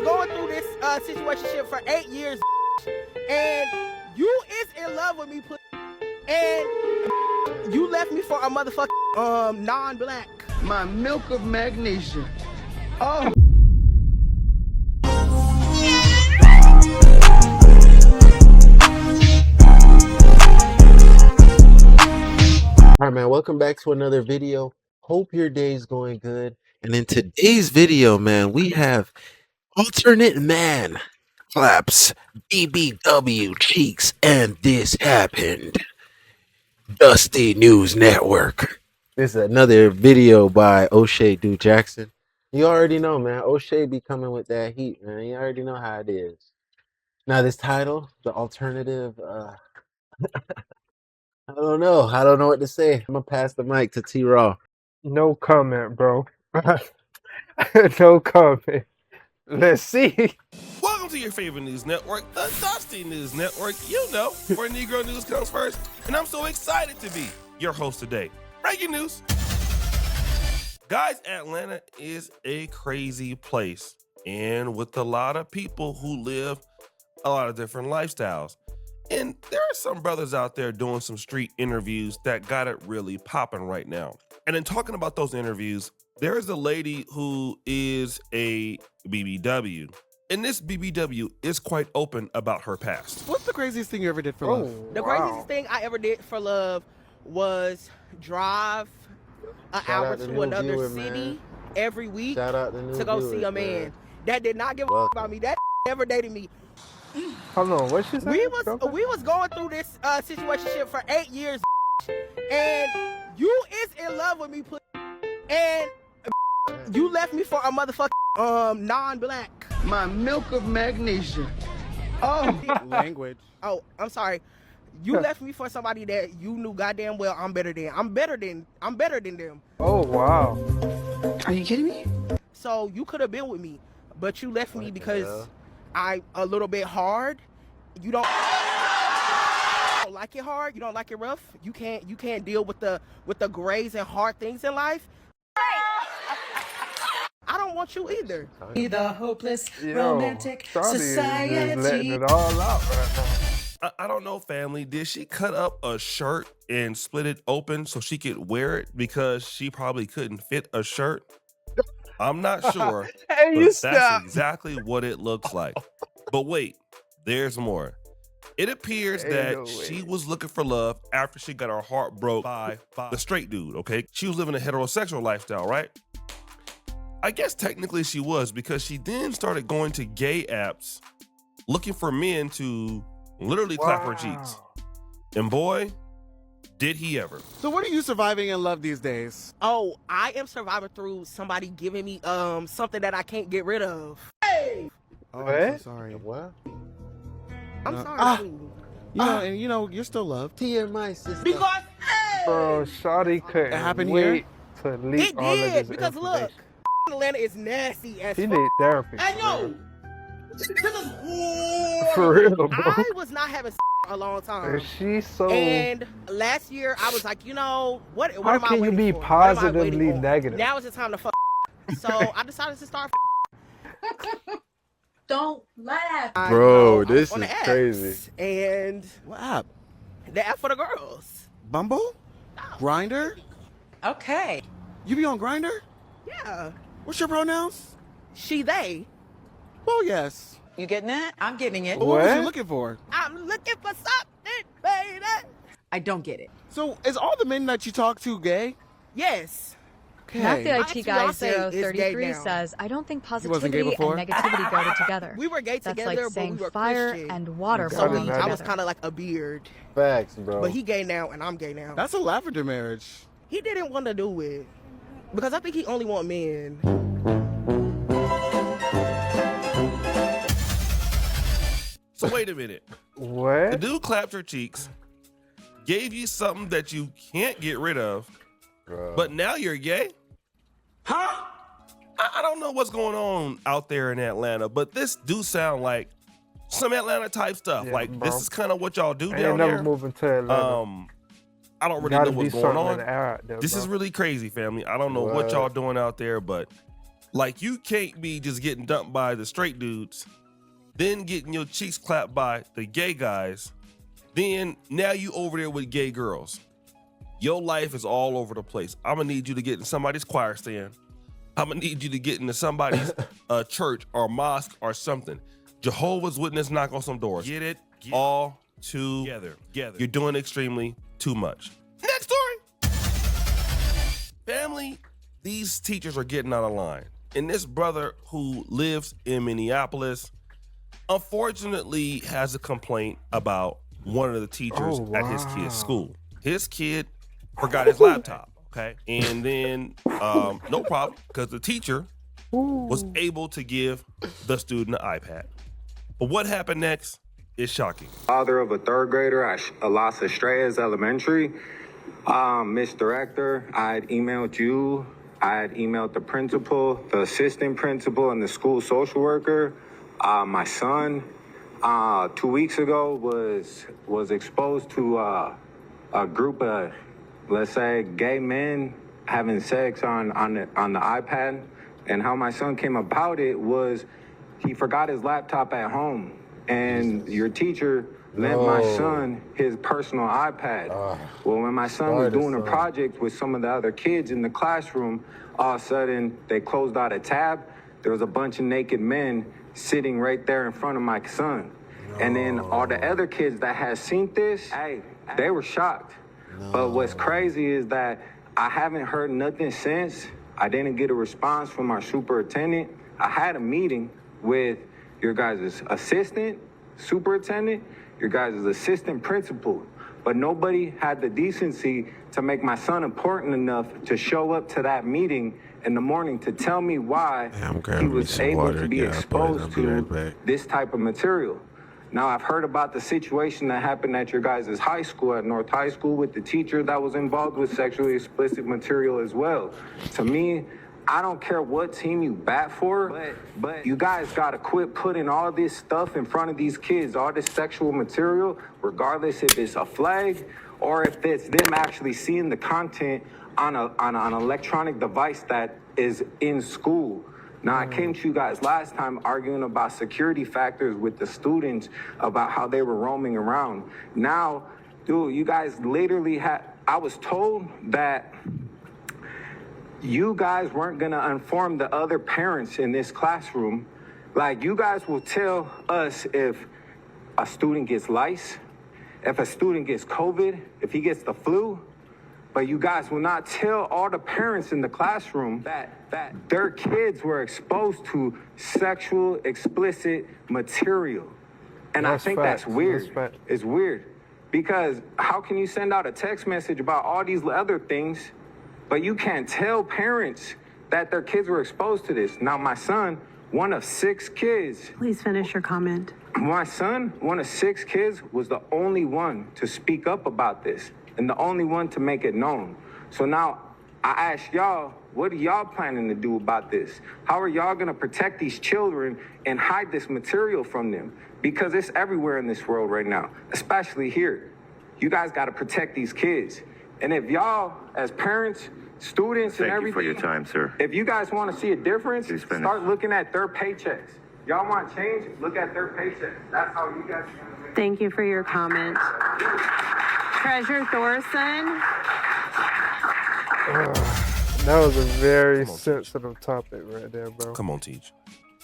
going through this situation for 8 years, and you is in love with me, and you left me for a motherfucking non-black. My milk of magnesia. Oh. All right, man, welcome back to another video. Hope your day's going good. And in today's video, man, we have alternate man claps, BBW cheeks, and this happened. Dusty News Network. This is another video by O'Shea Do Jackson. You already know, man. O'Shea be coming with that heat, man. You already know how it is. Now, this title, the alternative, I don't know. I don't know what to say. I'm gonna pass the mic to T-Raw. No comment, bro. No comment. Let's see. Welcome to your favorite news network, the Dusty News Network. You know, where Negro news comes first. And I'm so excited to be your host today. Breaking news. Guys, Atlanta is a crazy place. And with a lot of people who live a lot of different lifestyles. And there are some brothers out there doing some street interviews that got it really popping right now. And in talking about those interviews, there is a lady who is a BBW. And this BBW is quite open about her past. What's the craziest thing you ever did for love? The craziest thing I ever did for love was drive an hour to another city every week to go see a man that did not give a about me. That never dated me. Hold on, what she said? We was going through this situation for 8 years, and you is in love with me, and you left me for a motherfucking non-black. My milk of magnesia. Oh. Language. Oh, I'm sorry. You left me for somebody that you knew goddamn well I'm better than. I'm better than them. Oh, wow. Are you kidding me? So you could have been with me, but you left me because I'm a little bit hard. You don't like it hard. You don't like it rough. You can't deal with the grays and hard things in life. I don't want you either. The hopeless romantic society. Is letting it all out right now. I don't know, family. Did she cut up a shirt and split it open so she could wear it because she probably couldn't fit a shirt? I'm not sure. Hey, you stop. That's exactly what it looks like. But wait, there's more. It appears that she was looking for love after she got her heart broke by the straight dude, okay? She was living a heterosexual lifestyle, right? I guess technically she was, because she then started going to gay apps looking for men to literally clap her cheeks. And boy, did he ever. So what are you surviving in love these days? Oh, I am surviving through somebody giving me something that I can't get rid of. Hey! Oh, I'm so sorry. What? I'm sorry. You know, you're still loved. Tia, my sister. Because Bro, Shawty couldn't happened wait to leak it all of did, this because information. look, Atlanta is nasty as She fuck. need therapy. I know. For real, bro. I was not having a long time. And she's so... And last year, I was like, you know, what How am I can you waiting be for? What am I positively waiting for? negative? Now is the time to fuck. So I decided to start. Don't laugh. Bro, this on the is apps. crazy. And What app? the app for the girls. Bumble? Grinder? Okay. You be on Grinder? Yeah. What's your pronouns? She, they. Well, yes. You getting it? I'm getting it. But what was you What? looking for? I'm looking for something, baby. I don't get it. So is all the men that you talk to gay? Yes. Okay. Matthew Guy is gay 033 now. says, I don't think wasn't gay positivity and before? negativity go together. We were gay That's together, like but we saying were fire Christian. and water So So belong I was together. kind of like a beard. Facts, bro. But he gay now, and I'm gay now. That's a lavender marriage. He didn't want to do it. Because I think he only want men. So wait a minute. The What? dude clapped her cheeks, gave you something that you can't get rid of, but now you're gay? Huh? I don't know what's going on out there in Atlanta, but this do sound like some Atlanta type stuff. Yeah, like bro. this is kind of what y'all do I down ain't never there. moving to Atlanta. I don't really Gotta know be what's going something in on. the air out there, This bro. is really crazy, family. I don't know what y'all doing out there, but Like, you can't be just getting dumped by the straight dudes, then getting your cheeks clapped by the gay guys, then now you over there with gay girls. Your life is all over the place. I'm gonna need you to get in somebody's choir stand. I'm gonna need you to get into somebody's church or mosque or something. Jehovah's Witness knock on some doors. Get it all together. You're doing extremely too much. Next story. Family, these teachers are getting out of line. And this brother who lives in Minneapolis, unfortunately, has a complaint about one of the teachers at his kid's school. His kid forgot his laptop, okay? And then, no problem, because the teacher was able to give the student an iPad. But what happened next is shocking. Father of a third grader at Las Estrellas Elementary. Miss Director, I had emailed you. I had emailed the principal, the assistant principal, and the school social worker. My son, 2 weeks ago, was exposed to a group of, let's say, gay men having sex on the iPad. And how my son came about it was he forgot his laptop at home, and your teacher lent my son his personal iPad. Well, when my son was doing a project with some of the other kids in the classroom, all of a sudden they closed out a tab. There was a bunch of naked men sitting right there in front of my son. And then all the other kids that had seen this, hey, they were shocked. But what's crazy is that I haven't heard nothing since. I didn't get a response from our superintendent. I had a meeting with your guys' assistant superintendent, your guys' assistant principal, but nobody had the decency to make my son important enough to show up to that meeting in the morning to tell me why he was able to be exposed to this type of material. Now, I've heard about the situation that happened at your guys' high school, at North High School, with the teacher that was involved with sexually explicit material as well. To me, I don't care what team you bat for, but you guys gotta quit putting all this stuff in front of these kids, all this sexual material, regardless if it's a flag or if it's them actually seeing the content on an electronic device that is in school. Now, I came to you guys last time arguing about security factors with the students about how they were roaming around. Now, dude, you guys literally I was told that you guys weren't gonna inform the other parents in this classroom. Like, you guys will tell us if a student gets lice, if a student gets COVID, if he gets the flu, but you guys will not tell all the parents in the classroom that their kids were exposed to sexual explicit material. And I think that's weird. It's weird, because how can you send out a text message about all these other things, but you can't tell parents that their kids were exposed to this? Now, my son, one of 6 kids. Please finish your comment. My son, one of 6 kids, was the only one to speak up about this and the only one to make it known. So now I ask y'all, what are y'all planning to do about this? How are y'all gonna protect these children and hide this material from them? Because it's everywhere in this world right now, especially here. You guys gotta protect these kids. And if y'all, as parents, students, and everything. Thank you for your time, sir. If you guys want to see a difference, start looking at their paychecks. Y'all want change? Look at their paychecks. That's how you guys are going to make. Thank you for your comment. Treasure Thorson. That was a very sensitive topic right there, bro. Come on, Teach.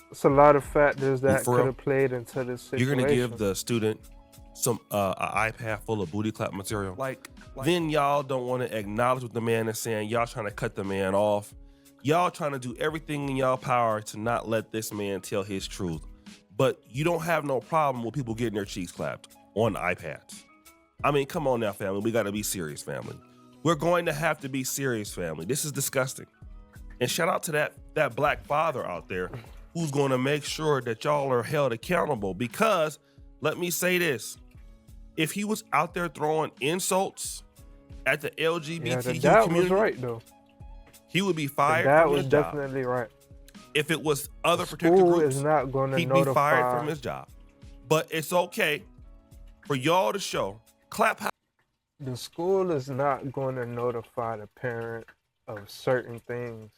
It's a lot of factors that could have played into this situation. You're gonna give the student some an iPad full of booty clap material. Like then y'all don't want to acknowledge what the man is saying. Y'all trying to cut the man off. Y'all trying to do everything in y'all power to not let this man tell his truth. But you don't have no problem with people getting their cheeks clapped on iPads. I mean, come on now, family. We got to be serious, family. We're going to have to be serious, family. This is disgusting. And shout out to that black father out there who's going to make sure that y'all are held accountable, because let me say this. If he was out there throwing insults at the LGBTQ that community, was right, though. He would be fired from his job. That was definitely right. If it was other protected groups, is not going to he'd be fired from his job. But it's okay for y'all to show. Clap. The school is not going to notify the parent of certain things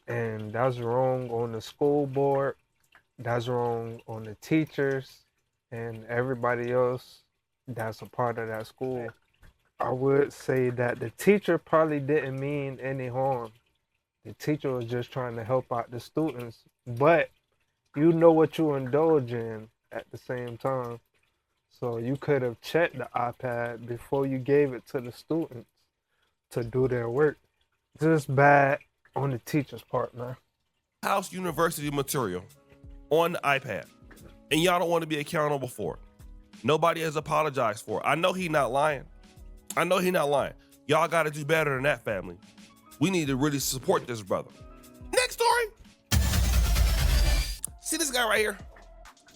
And that's wrong on the school board. That's wrong on the teachers and everybody else that's a part of that school. I would say that the teacher probably didn't mean any harm. The teacher was just trying to help out the students, but you know what you indulge in at the same time. So you could have checked the iPad before you gave it to the students to do their work. Just bad on the teacher's part, man. House University material on the iPad, and y'all don't want to be accountable for it. Nobody has apologized for it. I know he not lying. I know he not lying. Y'all got to do better than that, family. We need to really support this brother. Next story. See this guy right here?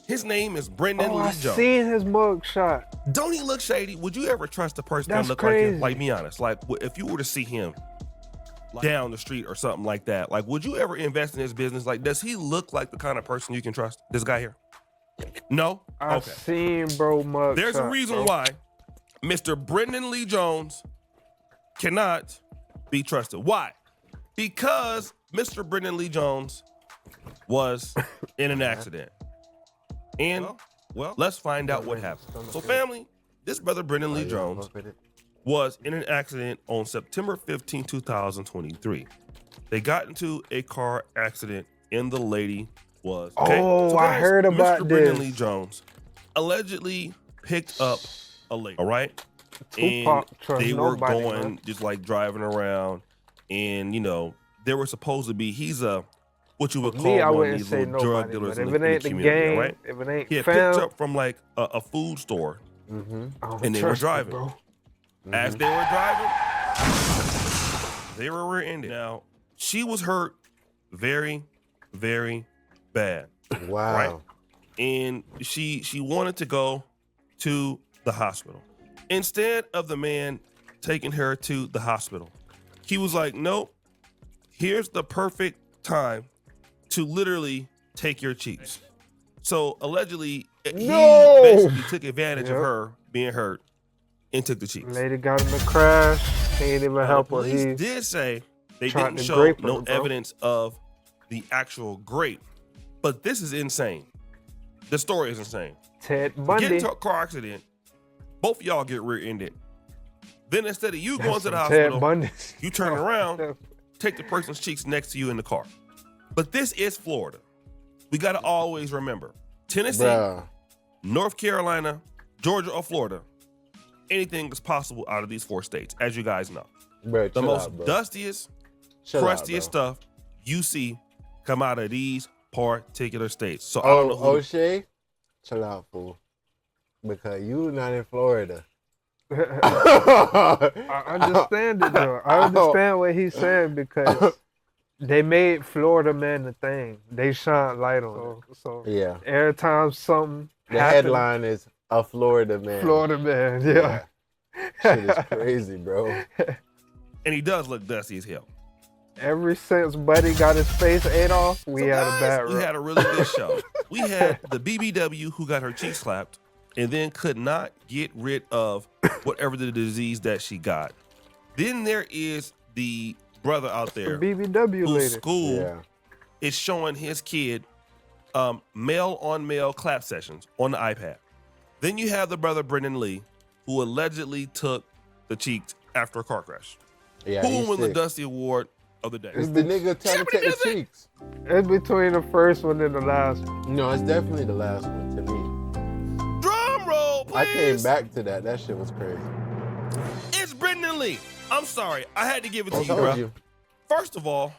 His name is Brendan Lee I Jones. seen his mug shot. Don't he look shady? Would you ever trust a person That's that look crazy. like him? Like, be honest. Like, if you were to see him down the street or something like that, like, would you ever invest in his business? Like, does he look like the kind of person you can trust? This guy here? No? I Okay. seen bro mug There's shot, a reason bro. why Mr. Brendan Lee Jones cannot be trusted. Why? Because Mr. Brendan Lee Jones was in an accident. And, well, let's find out what happened. So, family, this brother Brendan Lee Jones was in an accident on September 15, 2023. They got into a car accident and the lady was... Okay? Oh, So I guys, heard about Mr. Brendan this. Lee Jones allegedly picked up a lady, all right? Tupac And trust they were nobody, going, man. just like driving around, and, you know, they were supposed to be, he's a, what you would call Me, I one of wouldn't these say little drug nobody, dealers but in if the, it ain't in the the community, gang, all right? if it ain't He had fam, picked up from like a food store, I don't and they were trust it, driving. bro. As they were driving, they were rear-ended. Now, she was hurt very, very bad. Wow. Right? And she wanted to go to the hospital. Instead of the man taking her to the hospital, he was like, nope, here's the perfect time to literally take your cheeks. So allegedly, he basically took advantage of her being hurt and took the cheeks. Lady got in the crash. He ain't even help her. Police He did say they tried didn't to show grape her, no bro. evidence of the actual grape. But this is insane. The story is insane. Ted Get Bundy. into a car accident, both of y'all get rear-ended. Then instead of you going That's to the some Ted hospital, Bundy. you turn around, take the person's cheeks next to you in the car. But this is Florida. We got to always remember, Tennessee, Bruh. North Carolina, Georgia, or Florida, anything is possible out of these 4 states, as you guys know. Bro, The chill most out, bro. dustiest, Chill out, crustiest bro. stuff you see come out of these particular states. So I don't know who O'Shea, chill out, fool. Because you not in Florida. I understand it though. I understand what he's saying because they made Florida man the thing. They shine light on it. So Yeah. every time something The happens, headline is a Florida man. Florida man, yeah. Shit is crazy, bro. and he does look dusty as hell. Ever since Buddy got his face ate off, we So had guys, a bad we rep. had a really good show. We had the BBW who got her cheek slapped and then could not get rid of whatever the disease that she got. Then there is the brother out there BBW whose lady. school Yeah. is showing his kid male on male clap sessions on the iPad. Then you have the brother Brendan Lee, who allegedly took the cheeks after a car crash. Yeah, Who he's won the sick. Dusty Award of the day? It's the nigga trying to take the cheeks. It's between the first one and the last one. No, it's definitely the last one to me. Drum roll, please. I came back to that. That shit was crazy. It's Brendan Lee. I'm sorry. I had to give it to I you, told bro. you. First of all,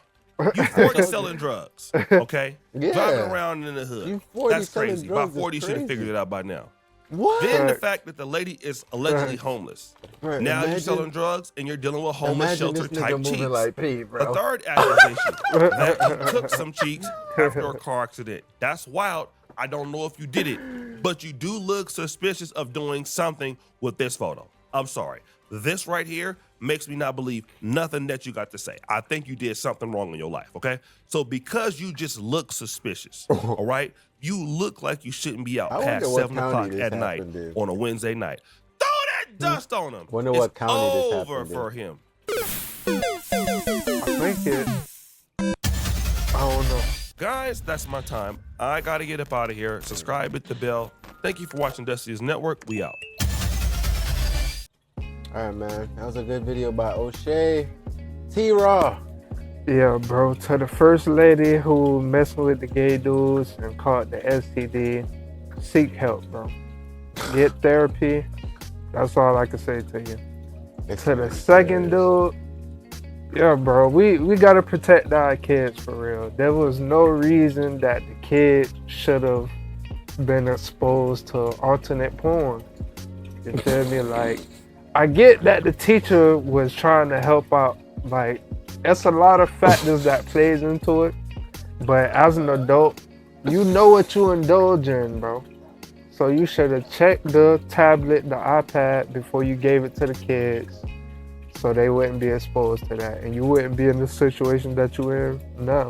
you 40 selling drugs, okay? Yeah. Driving around in the hood. You 40 That's selling crazy. By drugs is 40, you should have crazy. figured it out by now. What? Then the Right. fact that the lady is allegedly homeless. Bro, Now you're imagine- selling drugs and you're dealing with homeless imagine shelter this nigga type moving cheeks. like P, bro. The third accusation that you took some cheeks after a car accident. That's wild. I don't know if you did it, but you do look suspicious of doing something with this photo. I'm sorry. This right here makes me not believe nothing that you got to say. I think you did something wrong in your life, okay? So because you just look suspicious, all right? You look like you shouldn't be out I past wonder what 7 o'clock county this at night happened in. on a Wednesday night. Throw that dust on him. Wonder It's what county this over happened in. for him. I think it. Guys, that's my time. I gotta get up out of here. Subscribe, hit the bell. Thank you for watching Dusty's Network. We out. All right, man. That was a good video by O'Shea. T-Raw. Yeah, bro. To the first lady who messing with the gay dudes and caught the STD, seek help, bro. Get therapy. That's all I can say to you. To the second dude, yeah, bro, we gotta protect our kids for real. There was no reason that the kid should have been exposed to alternate porn. You feel me? Like, I get that the teacher was trying to help out. Like, that's a lot of factors that plays into it. But as an adult, you know what you indulge in, bro. So you should have checked the tablet, the iPad before you gave it to the kids, so they wouldn't be exposed to that, and you wouldn't be in the situation that you're in now.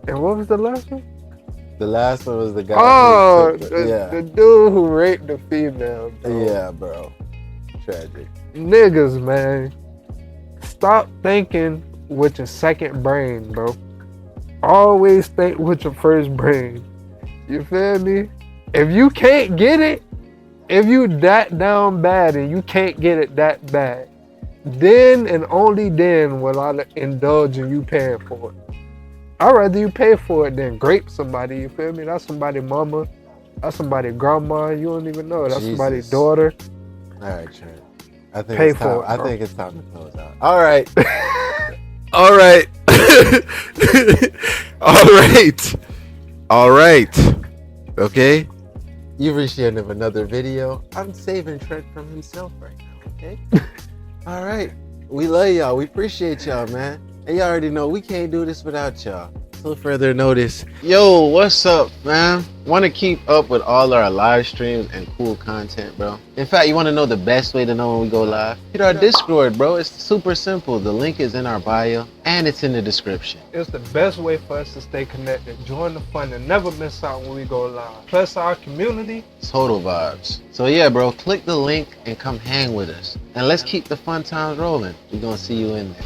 And what was the last one? The last one was the guy. The dude who raped the female, bro. Yeah, bro. Tragic. Niggas, man. Stop thinking with your second brain, bro. Always think with your first brain. You feel me? If you can't get it, if you that down bad and you can't get it that bad, then and only then will I indulge in you paying for it. I'd rather you pay for it than grape somebody, you feel me? That's somebody's mama, that's somebody's grandma, you don't even know. That's somebody's daughter. All right, Trent. I think Pay it's time. for it, I bro. think it's time to close out. All right. All right. All right. All right. Okay. You've reached the end of another video. I'm saving Trent from himself right now, okay? All right. We love y'all. We appreciate y'all, man. And y'all already know we can't do this without y'all. So further notice. Yo, what's up, man? Want to keep up with all our live streams and cool content, bro? In fact, you want to know the best way to know when we go live? Hit our Discord, bro. It's super simple. The link is in our bio and it's in the description. It's the best way for us to stay connected, join the fun, and never miss out when we go live. Plus our community. Total vibes. So yeah, bro, click the link and come hang with us. And let's keep the fun times rolling. We're gonna see you in there.